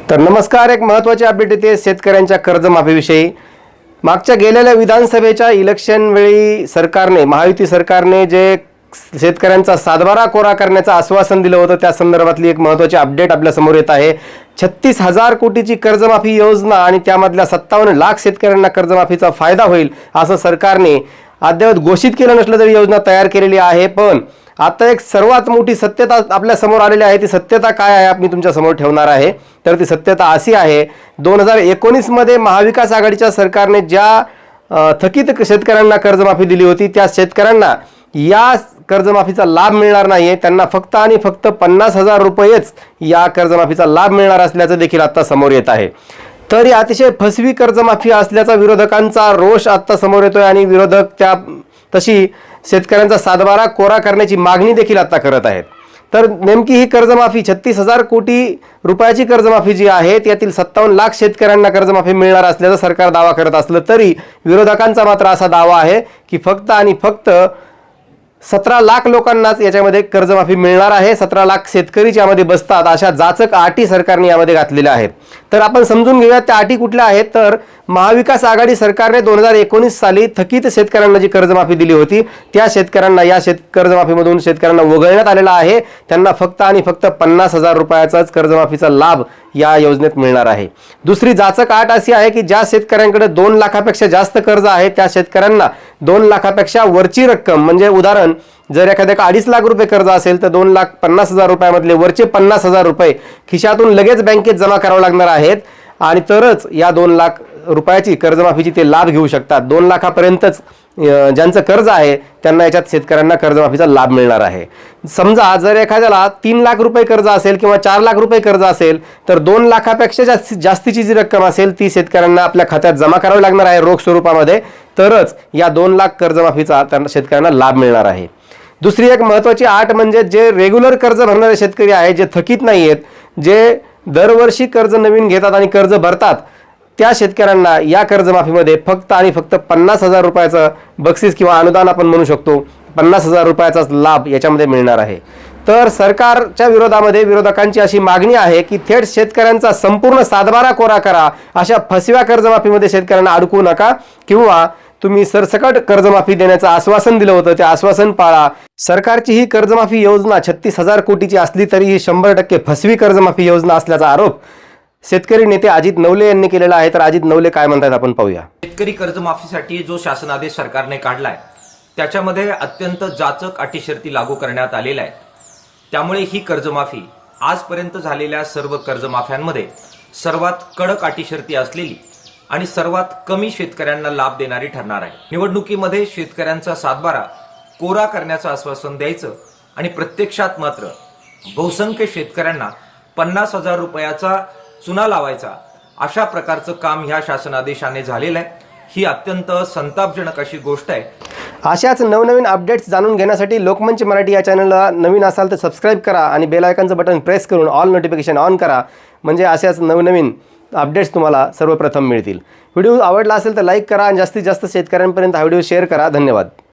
तर नमस्कार, एक महत्त्वाची अपडेट येते शेतकऱ्यांच्या कर्जमाफीविषयी। मागच्या गेलेल्या विधानसभेच्या इलेक्शन वेळी महायुती सरकारने जे शेतकऱ्यांचा सातबारा कोरा करण्याचं आश्वासन दिलं होतं त्या संदर्भातली एक महत्त्वाची अपडेट आपल्या समोर येत आहे। 36,000 कोटीची कर्जमाफी योजना आणि त्यामधल्या 57 लाख शेतकऱ्यांना कर्जमाफीचा फायदा होईल असं सरकारने अद्याप घोषित केलं नसलं तरी योजना तयार केलेली आहे। पण आता एक सर्वात मोठी सत्यता आपल्या समोर आलेली आहे। ती सत्यता काय आहे मी तुमच्या समोर ठेवणार आहे। तर ती सत्यता अशी आहे, 2019 मध्ये महाविकास आघाडीच्या सरकारने ज्या थकीत शेतकऱ्यांना कर्जमाफी दिली होती त्या शेतकऱ्यांना या कर्जमाफीचा लाभ मिळणार नाहीये। त्यांना फक्त आणि फक्त 50,000 रुपयेच या कर्जमाफीचा लाभ मिळणार असल्याचं देखील आता समोर येत आहे। तर ही अतिशय फसवी कर्जमाफी असल्याचा विरोधकांचा रोष आता समोर येतोय आणि विरोधक त्या तशी शेतकऱ्यांचा सातबारा कोरा करण्याची मागणी देखील आता करत आहेत। तर नेमकी ही कर्जमाफी 36,000 कोटी रुपयाची कर्जमाफी जी आहे त्यातील 57 लाख शेतकऱ्यांना कर्जमाफी मिळणार असल्याचा सरकार दावा करत असलं तरी विरोधकांचा मात्र असा दावा आहे की फक्त आणि फक्त 17 लाख लोकांनाच याच्यामध्ये कर्जमाफी मिळणार आहे। 17 लाख शेतकरी यामध्ये बसतात अशा जाचक अटी सरकारने यामध्ये घातलेल्या आहेत। तर आपण समजून घेऊया त्या अटी कुठल्या आहेत। तर महाविकास आघाडी सरकारने 2019 साली थकीत शेतकऱ्यांना जी कर्जमाफी दिली होती त्या शेतकऱ्यांना या कर्जमाफीमधून शेतकऱ्यांना वगळण्यात आलेला आहे। त्यांना फक्त आणि फक्त 50,000 रुपयाचाच कर्जमाफीचा लाभ या योजनेत मिळणार आहे। दुसरी जाचक अट अशी आहे की ज्या शेतकऱ्यांकडे 2 लाखापेक्षा जास्त कर्ज आहे त्या शेतकऱ्यांना 2 लाखापेक्षा वरची रक्कम म्हणजे उदाहरण जर एखाद्याला 2.5 लाख रुपये कर्ज असेल तर 2,50,000 रुपयामधले वरचे 50,000 रुपये खिशातून लगेच बँकेत जमा करावे लागणार आहेत आणि तरच या 2 लाख रुपयाची कर्जमाफीची ते लाभ घेऊ शकतात। 2 लाखापर्यंतच ज्यांचं कर्ज आहे त्यांना याच्यात शेतकऱ्यांना कर्जमाफीचा लाभ मिळणार आहे। समजा जर एखाद्याला 3 लाख रुपये कर्ज असेल किंवा 4 लाख रुपये कर्ज असेल तर 2 लाखापेक्षा जास्तीची जी रक्कम असेल ती शेतकऱ्यांना आपल्या खात्यात जमा करावी लागणार आहे रोख स्वरूपामध्ये, तरच या 2 लाख कर्जमाफीचा त्यांना शेतकऱ्यांना लाभ मिळणार आहे। दुसरी एक महत्त्वाची अट म्हणजे जे रेग्युलर कर्ज भरणारे शेतकरी आहेत, जे थकीत नाही आहेत, जे दरवर्षी कर्ज नवीन घेतात आणि कर्ज भरतात त्या शेतकऱ्यांना या कर्जमाफीमध्ये फक्त आणि फक्त 50,000 रुपयाचं बक्षीस किंवा अनुदान आपण म्हणू शकतो, 50,000 रुपयाचाच लाभ याच्यामध्ये मिळणार आहे। तर सरकारच्या विरोधामध्ये विरोधकांची अशी मागणी आहे की थेट शेतकऱ्यांचा संपूर्ण सातबारा कोरा करा, अशा फसव्या कर्जमाफीमध्ये शेतकऱ्यांना अडकू नका किंवा तुम्ही सरसकट कर्जमाफी देण्याचं आश्वासन दिलं होतं ते आश्वासन पाळा। सरकारची ही कर्जमाफी योजना 36,000 कोटीची असली तरी ही 100% फसवी कर्जमाफी योजना असल्याचा आरोप शेतकरी नेते अजित नवले यांनी केलेला आहे। तर अजित नवले काय म्हणतात आपण पाहूया। शेतकरी कर्जमाफीसाठी जो शासनादेश सरकारने काढलाय त्याच्यामध्ये अत्यंत जाचक अटी शर्ती लागू करण्यात आलेल्या आहेत। त्यामुळे ही कर्जमाफी आजपर्यंत झालेल्या सर्व कर्जमाफ्यांमध्ये सर्वात कडक अटी शर्ती असलेली आणि सर्वात कमी शेतकऱ्यांना लाभ देणारी ठरणार आहे। निवडणुकीमध्ये शेतकऱ्यांचा सातबारा कोरा करण्याचं आश्वासन द्यायचं आणि प्रत्यक्षात मात्र बहुसंख्य शेतकऱ्यांना 50,000 रुपयाचा चुना लावायचा अशा प्रकारचं काम ह्या शासनादेशाने झालेलं आहे। ही अत्यंत संतापजनक अशी गोष्ट आहे। अशाच नवनवीन अपडेट्स जाणून घेण्यासाठी लोकमंच मराठी या चॅनलला नवीन असाल तर सबस्क्राईब करा आणि बेल आयकॉनचं बटन प्रेस करून ऑल नोटिफिकेशन ऑन करा, म्हणजे अशाच नवनवीन अपडेट्स तुम्हाला सर्वप्रथम मिळतील। व्हिडिओ आवडला असेल तर लाईक करा आणि जास्तीत जास्त शेतकऱ्यांपर्यंत हा व्हिडिओ शेअर करा। धन्यवाद।